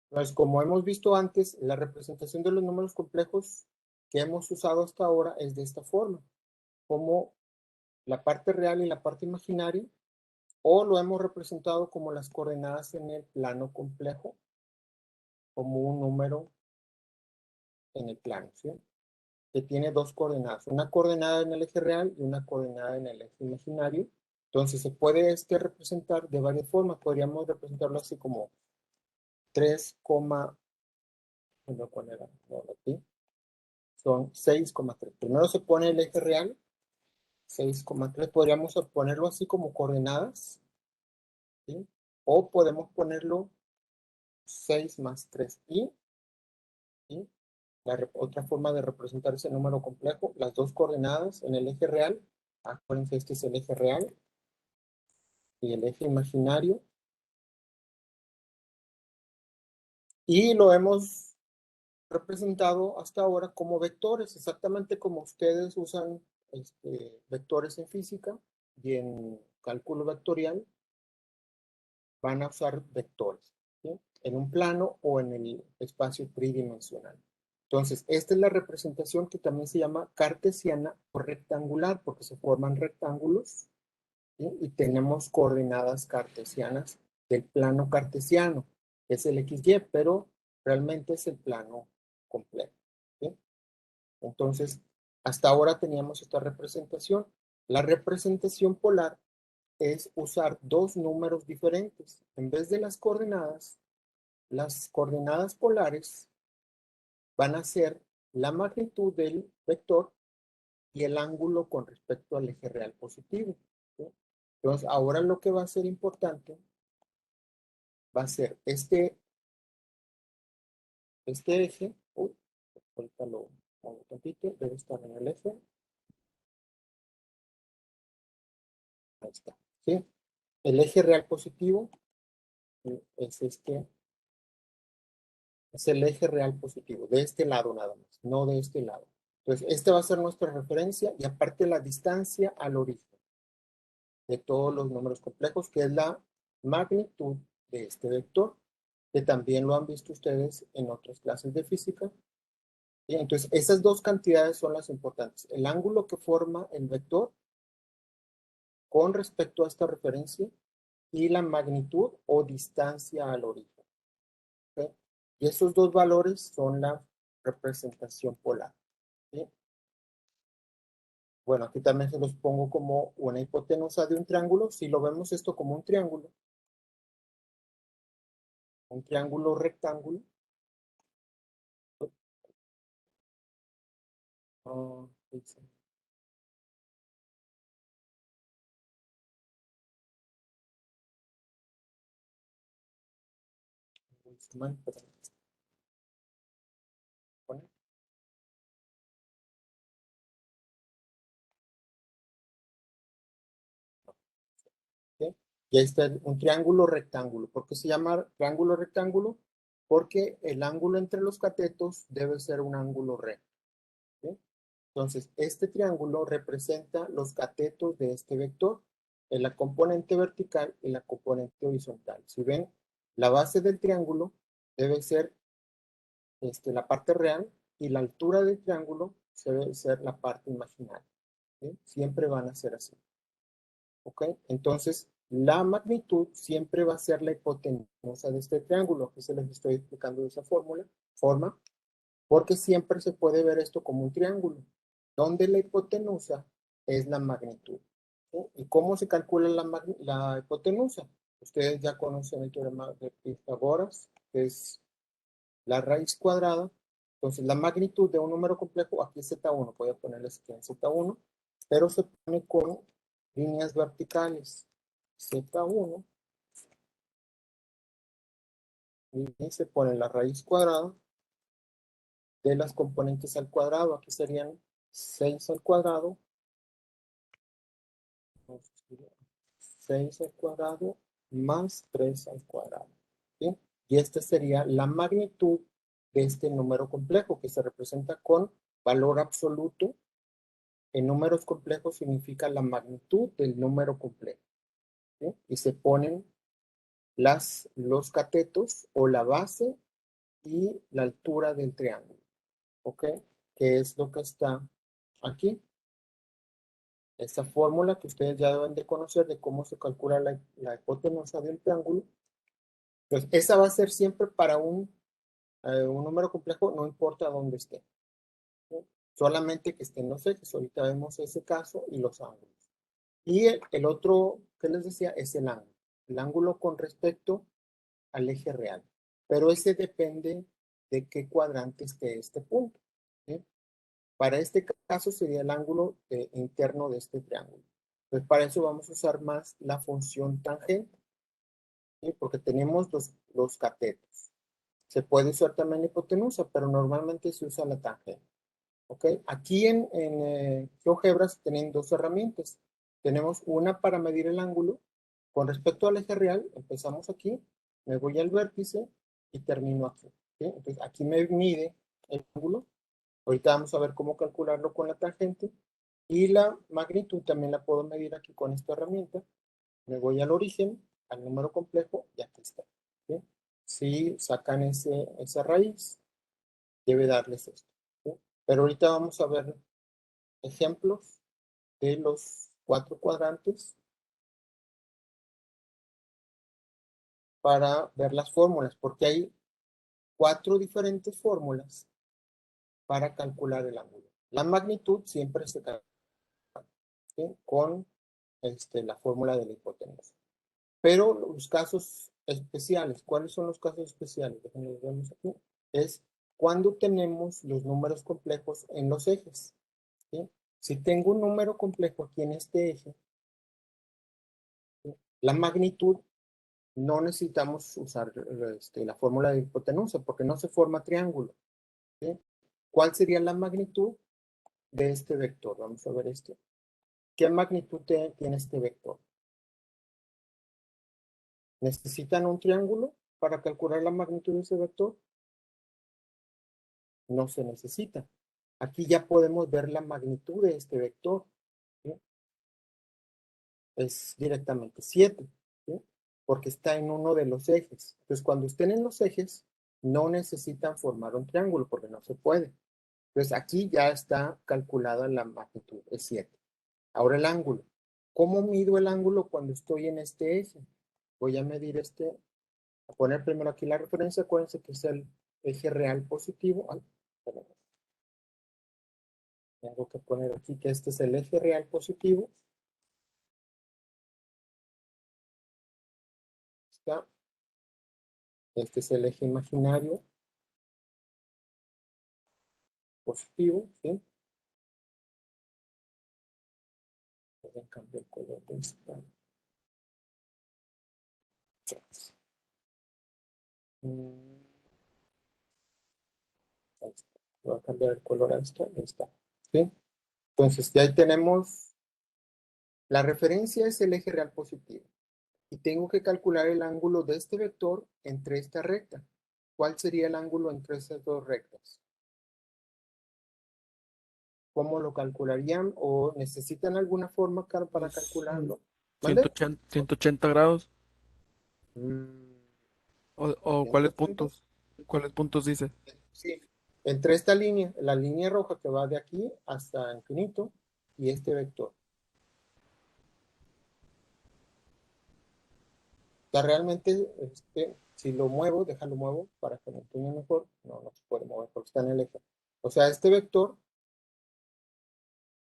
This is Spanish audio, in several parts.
Pues como hemos visto antes, la representación de los números complejos que hemos usado hasta ahora es de esta forma, como la parte real y la parte imaginaria, o lo hemos representado como las coordenadas en el plano complejo, como un número en el plano, ¿sí? Que tiene dos coordenadas, una coordenada en el eje real y una coordenada en el eje imaginario. Entonces se puede representar de varias formas. Podríamos representarlo así como 3, no, ¿cuál era? No, aquí. Son 6,3. Primero se pone el eje real, 6,3. Podríamos ponerlo así como coordenadas, ¿sí? O podemos ponerlo 6 más 3i, ¿sí? Otra forma de representar ese número complejo, las dos coordenadas en el eje real. Acuérdense, este es el eje real y el eje imaginario. Y lo hemos representado hasta ahora como vectores, exactamente como ustedes usan vectores en física y en cálculo vectorial van a usar vectores, ¿sí? En un plano o en el espacio tridimensional. Entonces, esta es la representación que también se llama cartesiana o rectangular, porque se forman rectángulos, ¿sí? Y tenemos coordenadas cartesianas del plano cartesiano, que es el XY, pero realmente es el plano completo, ¿sí? Entonces, hasta ahora teníamos esta representación. La representación polar es usar dos números diferentes. En vez de las coordenadas polares van a ser la magnitud del vector y el ángulo con respecto al eje real positivo, ¿sí? Entonces, ahora lo que va a ser importante va a ser este eje. Uy, ahorita lo muevo tantito, debe estar en el eje. Ahí está, ¿sí? El eje real positivo es es el eje real positivo, de este lado nada más, no de este lado. Entonces, esta va a ser nuestra referencia y aparte la distancia al origen de todos los números complejos, que es la magnitud de este vector, que también lo han visto ustedes en otras clases de física. Y entonces, esas dos cantidades son las importantes. El ángulo que forma el vector con respecto a esta referencia y la magnitud o distancia al origen, ¿okay? Y esos dos valores son la representación polar, ¿sí? Bueno, aquí también se los pongo como una hipotenusa de un triángulo. Si lo vemos esto como un triángulo rectángulo. Oh, ¿sí? Y ahí está un triángulo rectángulo. ¿Por qué se llama triángulo rectángulo? Porque el ángulo entre los catetos debe ser un ángulo recto, ¿sí? Entonces, este triángulo representa los catetos de este vector en la componente vertical y la componente horizontal. Si ven, la base del triángulo debe ser la parte real y la altura del triángulo debe ser la parte imaginaria, ¿sí? Siempre van a ser así. ¿Ok? Entonces, la magnitud siempre va a ser la hipotenusa de este triángulo. Aquí se les estoy explicando de esa forma, porque siempre se puede ver esto como un triángulo, donde la hipotenusa es la magnitud, ¿sí? ¿Y cómo se calcula la hipotenusa? Ustedes ya conocen el teorema de Pitágoras, que es la raíz cuadrada. Entonces, la magnitud de un número complejo, aquí es Z1, voy a ponerles aquí en Z1, pero se pone con líneas verticales. Z1, y se pone la raíz cuadrada de las componentes al cuadrado. Aquí serían 6 al cuadrado, 6 al cuadrado más 3 al cuadrado, ¿sí? Y esta sería la magnitud de este número complejo, que se representa con valor absoluto. En números complejos significa la magnitud del número complejo, ¿sí? Y se ponen los catetos o la base y la altura del triángulo, ¿ok? Que es lo que está aquí. Esta fórmula que ustedes ya deben de conocer de cómo se calcula la hipotenusa de un triángulo, pues esa va a ser siempre para un número complejo, no importa dónde esté, ¿sí? Solamente que estén los ejes. Ahorita vemos ese caso y los ángulos. Y el otro que les decía es el ángulo con respecto al eje real. Pero ese depende de qué cuadrante esté este punto, ¿sí? Para este caso sería el ángulo interno de este triángulo. Entonces, para eso vamos a usar más la función tangente, ¿sí? Porque tenemos los catetos. Se puede usar también la hipotenusa, pero normalmente se usa la tangente. ¿Ok? Aquí en GeoGebra se tienen dos herramientas. Tenemos una para medir el ángulo. Con respecto al eje real, empezamos aquí, me voy al vértice y termino aquí, ¿sí? Entonces, aquí me mide el ángulo. Ahorita vamos a ver cómo calcularlo con la tangente. Y la magnitud también la puedo medir aquí con esta herramienta. Me voy al origen, al número complejo, y aquí está, ¿sí? Si sacan esa raíz, debe darles esto, ¿sí? Pero ahorita vamos a ver ejemplos de los 4 cuadrantes para ver las fórmulas, porque hay 4 diferentes fórmulas para calcular el ángulo. La magnitud siempre se calcula, ¿sí? Con la fórmula de la hipotenusa. Pero los casos especiales, ¿cuáles son los casos especiales? Déjenme vemos aquí. Es cuando tenemos los números complejos en los ejes, ¿sí? Si tengo un número complejo aquí en este eje, ¿sí? La magnitud no necesitamos usar la fórmula de hipotenusa porque no se forma triángulo, ¿sí? ¿Cuál sería la magnitud de este vector? Vamos a ver esto. ¿Qué magnitud tiene este vector? ¿Necesitan un triángulo para calcular la magnitud de ese vector? No se necesita. Aquí ya podemos ver la magnitud de este vector, ¿sí? Es directamente 7, ¿sí? Porque está en uno de los ejes. Entonces, cuando estén en los ejes, no necesitan formar un triángulo porque no se puede. Entonces, aquí ya está calculada la magnitud, es 7. Ahora el ángulo. ¿Cómo mido el ángulo cuando estoy en este eje? Voy a medir a poner primero aquí la referencia. Acuérdense que es el eje real positivo. Ay, perdón. Tengo que poner aquí que este es el eje real positivo. Está. Este es el eje imaginario positivo, ¿sí? Voy a cambiar el color de esta. Voy a cambiar el color a esta. Ahí está. ¿Sí? Entonces, ya ahí tenemos. La referencia es el eje real positivo. Y tengo que calcular el ángulo de este vector entre esta recta. ¿Cuál sería el ángulo entre esas dos rectas? ¿Cómo lo calcularían? ¿O necesitan alguna forma para Pues calcularlo? ¿Mande? 180 grados. Mm, O ¿180? cuáles puntos dice. Sí. Entre esta línea, la línea roja que va de aquí hasta infinito, y este vector. O sea, realmente, si lo muevo, déjalo muevo para que me entiendan mejor. No, no se puede mover porque está en el eje. O sea, este vector,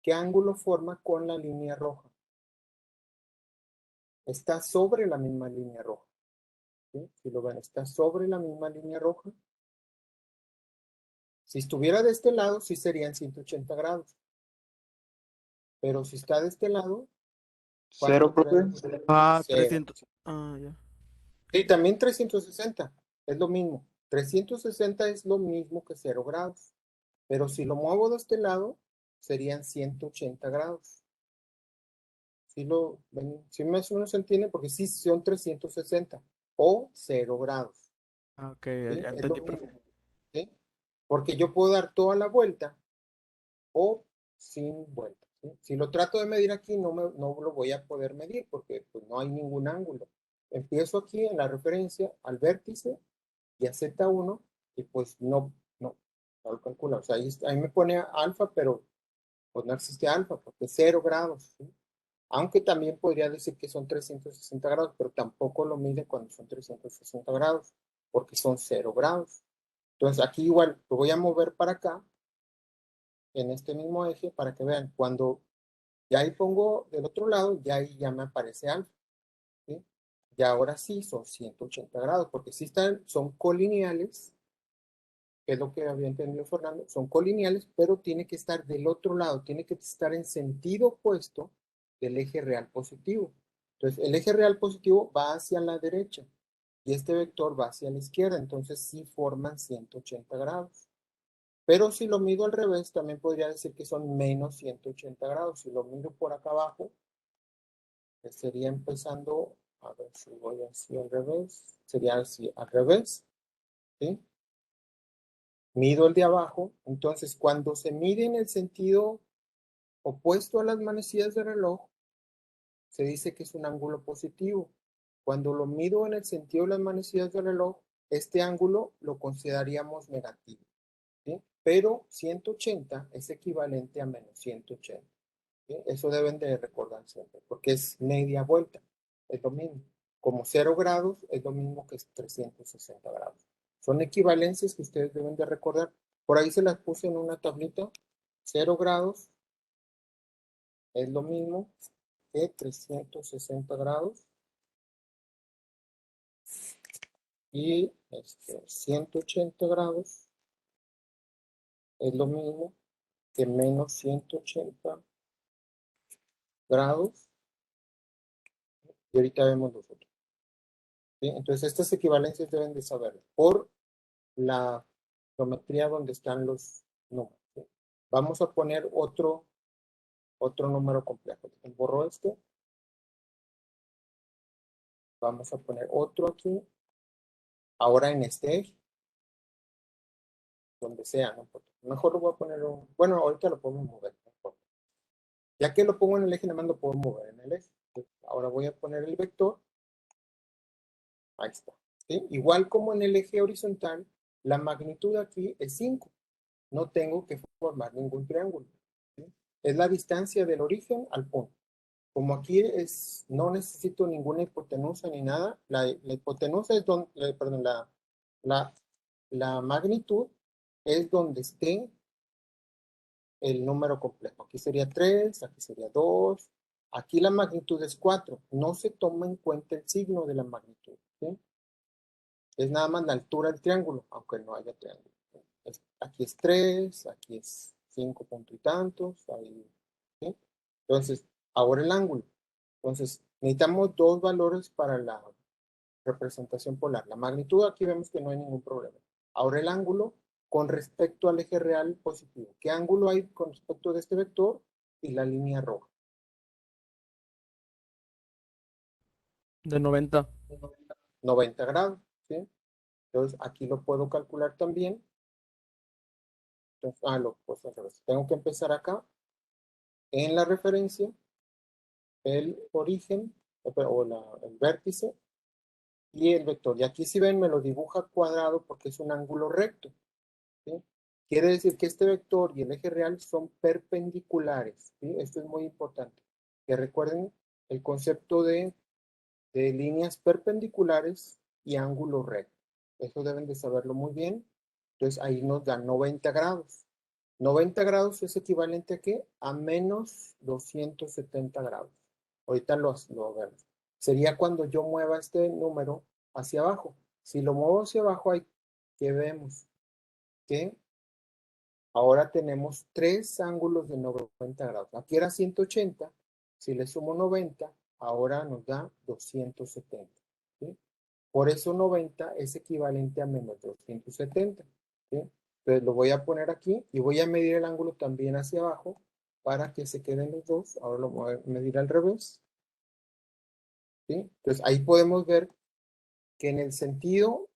¿qué ángulo forma con la línea roja? Está sobre la misma línea roja, ¿sí? Si lo ven, está sobre la misma línea roja. Si estuviera de este lado, sí serían 180 grados. Pero si está de este lado, Cero, ¿cuánto profe. creen? Ah, Cero. 300. Ah, ya. Sí, también 360 es lo mismo. 360 es lo mismo que 0 grados. Pero si lo muevo de este lado, serían 180 grados. ¿Sí lo ven? ¿Sí más o menos se entiende? Porque sí son 360 o 0 grados. Ah, ok, ¿Sí? ya Es lo entendí, profe. mismo. ¿Sí? Porque yo puedo dar toda la vuelta o sin vuelta, ¿sí? Si lo trato de medir aquí, no lo voy a poder medir porque pues, no hay ningún ángulo. Empiezo aquí en la referencia al vértice y a Z1 y pues no lo calcula. O sea, ahí me pone alfa, pero pues no existe alfa porque es 0 grados, ¿sí? Aunque también podría decir que son 360 grados, pero tampoco lo mide cuando son 360 grados, porque son 0 grados. Entonces aquí igual lo voy a mover para acá, en este mismo eje, para que vean, cuando ya ahí pongo del otro lado, ya ahí ya me aparece alfa, ¿sí? Y ahora sí son 180 grados, porque sí son colineales, que es lo que había entendido Fernando, son colineales, pero tiene que estar del otro lado, tiene que estar en sentido opuesto del eje real positivo. Entonces, el eje real positivo va hacia la derecha y este vector va hacia la izquierda, entonces sí forman 180 grados. Pero si lo mido al revés, también podría decir que son menos 180 grados. Si lo mido por acá abajo, que sería empezando, a ver si voy así al revés, sería así al revés, ¿sí? Mido el de abajo, entonces cuando se mide en el sentido opuesto a las manecillas del reloj, se dice que es un ángulo positivo. Cuando lo mido en el sentido de las manecillas del reloj, este ángulo lo consideraríamos negativo, ¿sí? Pero 180 es equivalente a menos 180, ¿sí? Eso deben de recordar siempre, porque es media vuelta, es lo mismo. Como 0 grados es lo mismo que 360 grados. Son equivalencias que ustedes deben de recordar. Por ahí se las puse en una tablita. 0 grados es lo mismo que 360 grados y 180 grados es lo mismo que menos 180 grados y ahorita vemos los otros, ¿sí? Entonces estas equivalencias deben de saberlo por la geometría donde están los números, ¿sí? Vamos a poner otro número complejo. Borro este. Vamos a poner otro aquí. Ahora en este eje. Donde sea, no importa. Mejor lo voy a poner bueno, ahorita lo podemos mover, no importa. Ya que lo pongo en el eje, nada más lo puedo mover en el eje. Ahora voy a poner el vector. Ahí está, ¿sí? Igual como en el eje horizontal, la magnitud aquí es 5. No tengo que formar ningún triángulo, ¿sí? Es la distancia del origen al punto. Como aquí no necesito ninguna hipotenusa ni nada, la hipotenusa es donde, perdón, la magnitud es donde esté el número complejo. Aquí sería 3, aquí sería 2, aquí la magnitud es 4. No se toma en cuenta el signo de la magnitud, ¿sí? Es nada más la altura del triángulo, aunque no haya triángulo. Aquí es 3, aquí es 5 punto y tantos, ahí, ¿sí? Entonces, ahora el ángulo. Entonces, necesitamos dos valores para la representación polar. La magnitud, aquí vemos que no hay ningún problema. Ahora el ángulo con respecto al eje real positivo. ¿Qué ángulo hay con respecto de este vector y la línea roja? De 90. 90 grados, ¿sí? Entonces, aquí lo puedo calcular también. Entonces, pues al revés. Tengo que empezar acá en la referencia, el origen, el vértice y el vector. Y aquí si ven me lo dibuja cuadrado porque es un ángulo recto, ¿sí? Quiere decir que este vector y el eje real son perpendiculares, ¿sí? Esto es muy importante. Que recuerden el concepto de líneas perpendiculares y ángulo recto. Eso deben de saberlo muy bien. Entonces ahí nos da 90 grados. 90 grados es equivalente a ¿qué? A menos 270 grados. Ahorita lo vemos. Sería cuando yo mueva este número hacia abajo. Si lo muevo hacia abajo, hay que vemos que ahora tenemos tres ángulos de 90 grados. Aquí era 180. Si le sumo 90, ahora nos da 270. ¿Sí? Por eso 90 es equivalente a menos 270. ¿Sí? Entonces lo voy a poner aquí y voy a medir el ángulo también hacia abajo para que se queden los dos. Ahora lo voy a medir al revés. ¿Sí? Entonces ahí podemos ver que en el sentido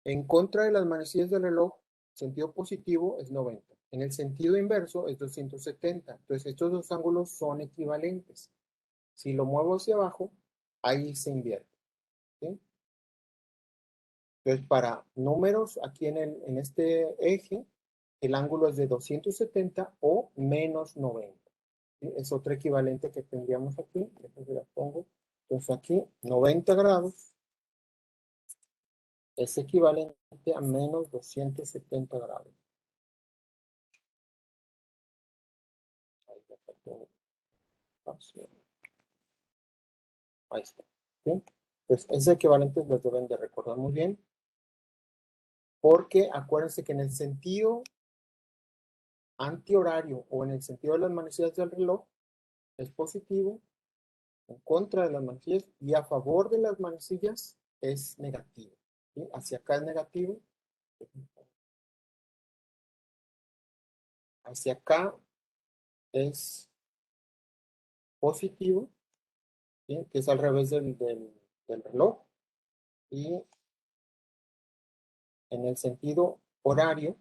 en contra de las manecillas del reloj, sentido positivo es 90. En el sentido inverso es 270. Entonces estos dos ángulos son equivalentes. Si lo muevo hacia abajo, ahí se invierte, ¿sí? Entonces, para números aquí en este eje, el ángulo es de 270 o menos 90. ¿Sí? Es otro equivalente que tendríamos aquí. Déjenme la pongo. Entonces aquí, 90 grados es equivalente a menos 270 grados. Ahí está. ¿Sí? Entonces, esos equivalentes los deben de recordar muy bien. Porque acuérdense que en el sentido antihorario o en el sentido de las manecillas del reloj es positivo, en contra de las manecillas y a favor de las manecillas es negativo. ¿Sí? Hacia acá es negativo, hacia acá es positivo, ¿sí? Que es al revés del reloj, y en el sentido horario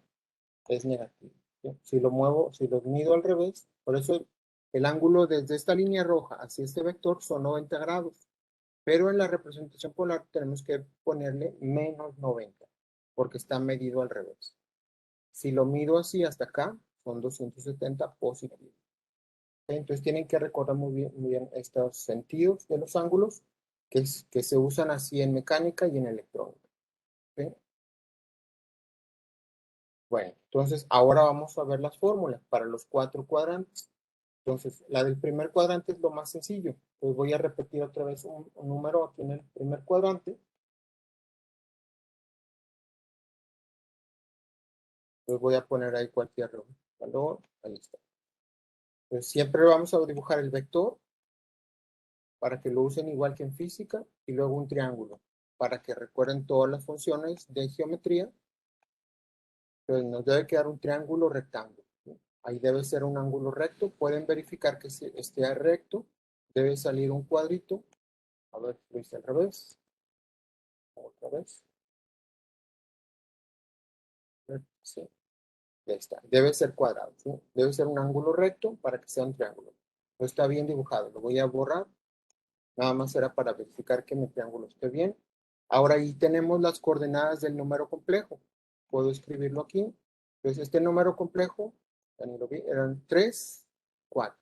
es negativo. ¿Sí? Si lo muevo, si lo mido al revés, por eso el ángulo desde esta línea roja hacia este vector son 90 grados. Pero en la representación polar tenemos que ponerle menos 90, porque está medido al revés. Si lo mido así hasta acá, son 270 positivo. Entonces tienen que recordar muy bien estos sentidos de los ángulos que se usan así en mecánica y en electrónica. ¿Sí? Bueno, entonces ahora vamos a ver las fórmulas para los 4 cuadrantes. Entonces, la del primer cuadrante es lo más sencillo. Pues voy a repetir otra vez un número aquí en el primer cuadrante. Pues voy a poner ahí cualquier valor. Ahí está. Pues siempre vamos a dibujar el vector para que lo usen igual que en física y luego un triángulo para que recuerden todas las funciones de geometría. Entonces nos debe quedar un triángulo rectángulo. Ahí debe ser un ángulo recto. Pueden verificar que esté recto. Debe salir un cuadrito. A ver, lo hice al revés. Otra vez. Sí, ya está. Debe ser cuadrado. ¿Sí? Debe ser un ángulo recto para que sea un triángulo. No está bien dibujado. Lo voy a borrar. Nada más era para verificar que mi triángulo esté bien. Ahora ahí tenemos las coordenadas del número complejo. Puedo escribirlo aquí. Entonces este número complejo, ya ni lo vi, eran 3, 4.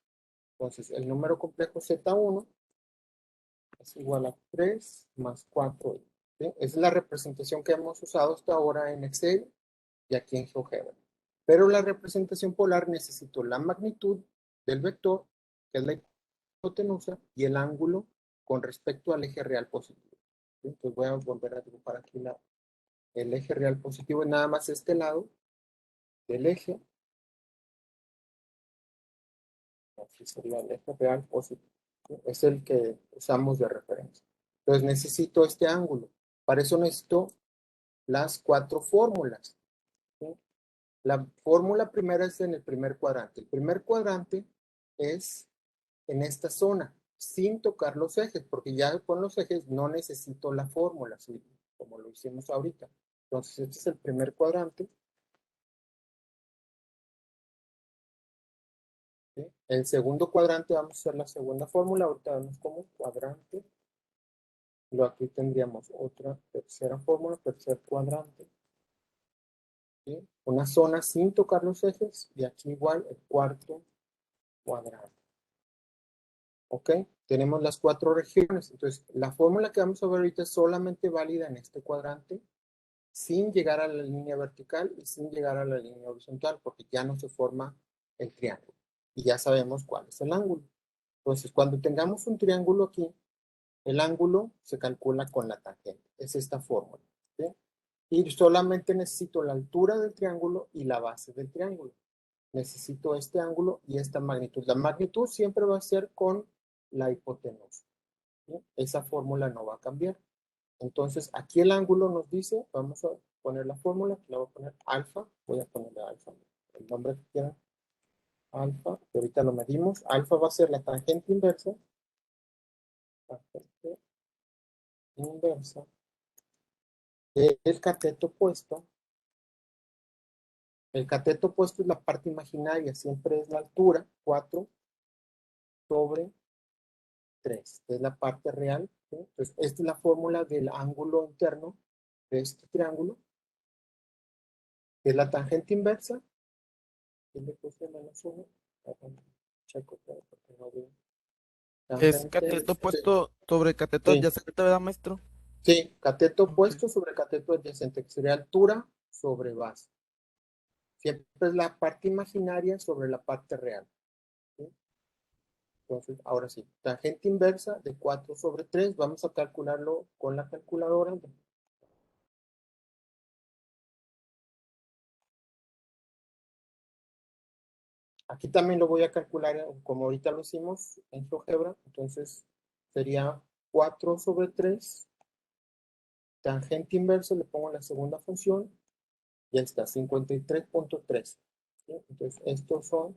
Entonces el número complejo Z1 es igual a 3 más 4. ¿Sí? Esa es la representación que hemos usado hasta ahora en Excel y aquí en GeoGebra. Pero la representación polar necesito la magnitud del vector, que es la hipotenusa, y el ángulo con respecto al eje real positivo. ¿Sí? Entonces voy a volver a dibujar aquí el eje real positivo, es nada más este lado del eje. Aquí sería el eje real positivo. ¿Sí? Es el que usamos de referencia. Entonces necesito este ángulo. Para eso necesito las 4 fórmulas. ¿Sí? La fórmula primera es en el primer cuadrante. El primer cuadrante es en esta zona, sin tocar los ejes, porque ya con los ejes no necesito la fórmula, ¿sí? Como lo hicimos ahorita. Entonces, este es el primer cuadrante. ¿Sí? El segundo cuadrante, vamos a hacer la segunda fórmula. Ahorita vemos como cuadrante. Luego aquí tendríamos otra tercera fórmula, tercer cuadrante. ¿Sí? Una zona sin tocar los ejes. Y aquí igual el cuarto cuadrante. ¿Ok? Tenemos las 4 regiones. Entonces, la fórmula que vamos a ver ahorita es solamente válida en este cuadrante, sin llegar a la línea vertical y sin llegar a la línea horizontal, porque ya no se forma el triángulo. Y ya sabemos cuál es el ángulo. Entonces, cuando tengamos un triángulo aquí, el ángulo se calcula con la tangente. Es esta fórmula. ¿Sí? Y solamente necesito la altura del triángulo y la base del triángulo. Necesito este ángulo y esta magnitud. La magnitud siempre va a ser con la hipotenusa. ¿Sí? Esa fórmula no va a cambiar. Entonces, aquí el ángulo nos dice, vamos a poner la fórmula, le voy a poner alfa, voy a ponerle alfa, el nombre que quieran, alfa, que ahorita lo medimos. Alfa va a ser la tangente inversa, tangente inversa del cateto opuesto. El cateto opuesto es la parte imaginaria, siempre es la altura, 4 sobre 3, es la parte real. ¿Sí? Entonces, esta es la fórmula del ángulo interno de este triángulo, que es la tangente inversa. Y le puse -1. Checo, porque no veo. Es Tangente, cateto sí, puesto sobre cateto sí, adyacente, ¿verdad, maestro? sí, cateto Ok. opuesto sobre cateto adyacente, que sería altura sobre base. Siempre es la parte imaginaria sobre la parte real. ¿Sí? Entonces, ahora sí, tangente inversa de 4 sobre 3, vamos a calcularlo con la calculadora. Aquí también lo voy a calcular como ahorita lo hicimos en GeoGebra, entonces sería 4 sobre 3, tangente inversa, le pongo la segunda función, ya está, 53.3. ¿Sí? Entonces, estos son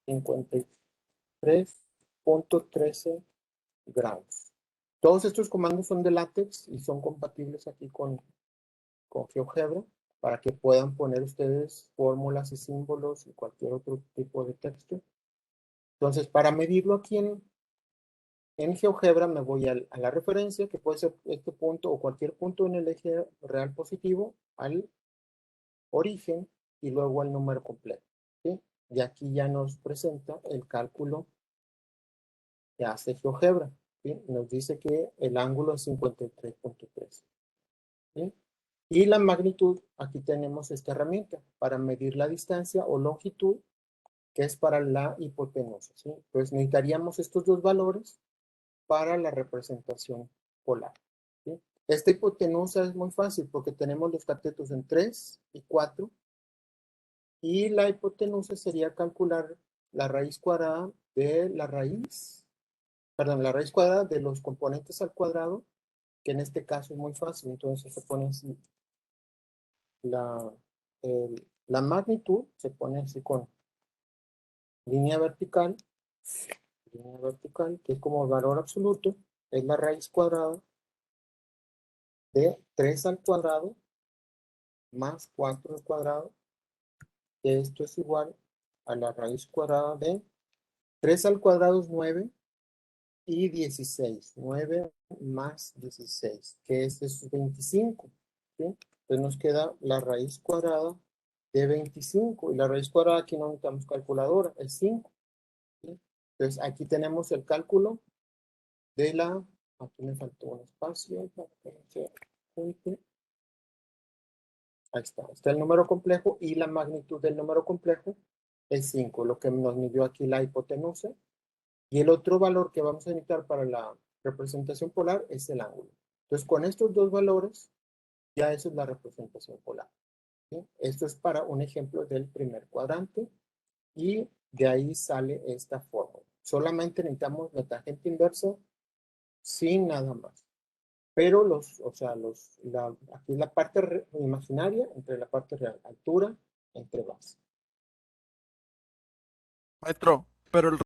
53.13 grados. Todos estos comandos son de LaTeX y son compatibles aquí con GeoGebra para que puedan poner ustedes fórmulas y símbolos y cualquier otro tipo de texto. Entonces, para medirlo aquí en GeoGebra me voy a la referencia, que puede ser este punto o cualquier punto en el eje real positivo, al origen y luego al número completo. ¿Sí? Y aquí ya nos presenta el cálculo que hace GeoGebra. ¿Sí? Nos dice que el ángulo es 53.3. ¿Sí? Y la magnitud, aquí tenemos esta herramienta para medir la distancia o longitud, que es para la hipotenusa. ¿Sí? Entonces necesitaríamos estos dos valores para la representación polar. ¿Sí? Esta hipotenusa es muy fácil porque tenemos los catetos en 3 y 4 y la hipotenusa sería calcular la raíz cuadrada de la raíz, perdón, la raíz cuadrada de los componentes al cuadrado, que en este caso es muy fácil, entonces se pone así la, la magnitud, se pone así con línea vertical, que es como valor absoluto, es la raíz cuadrada de 3 al cuadrado más 4 al cuadrado, que esto es igual a la raíz cuadrada de 3 al cuadrado es 9 y 16. 9 más 16, que este es 25. ¿Sí? Entonces nos queda la raíz cuadrada de 25. Y la raíz cuadrada aquí no necesitamos calculadora, es 5. ¿Sí? Entonces aquí tenemos el cálculo de la... Aquí me faltó un espacio para que se junte. Ahí está. Está el número complejo y la magnitud del número complejo es 5, lo que nos midió aquí la hipotenusa. Y el otro valor que vamos a necesitar para la representación polar es el ángulo. Entonces, con estos dos valores, ya eso es la representación polar. ¿Sí? Esto es para un ejemplo del primer cuadrante y de ahí sale esta fórmula. Solamente necesitamos la tangente inversa sin nada más. Pero aquí es la parte imaginaria entre la parte real, altura entre base. Maestro, pero el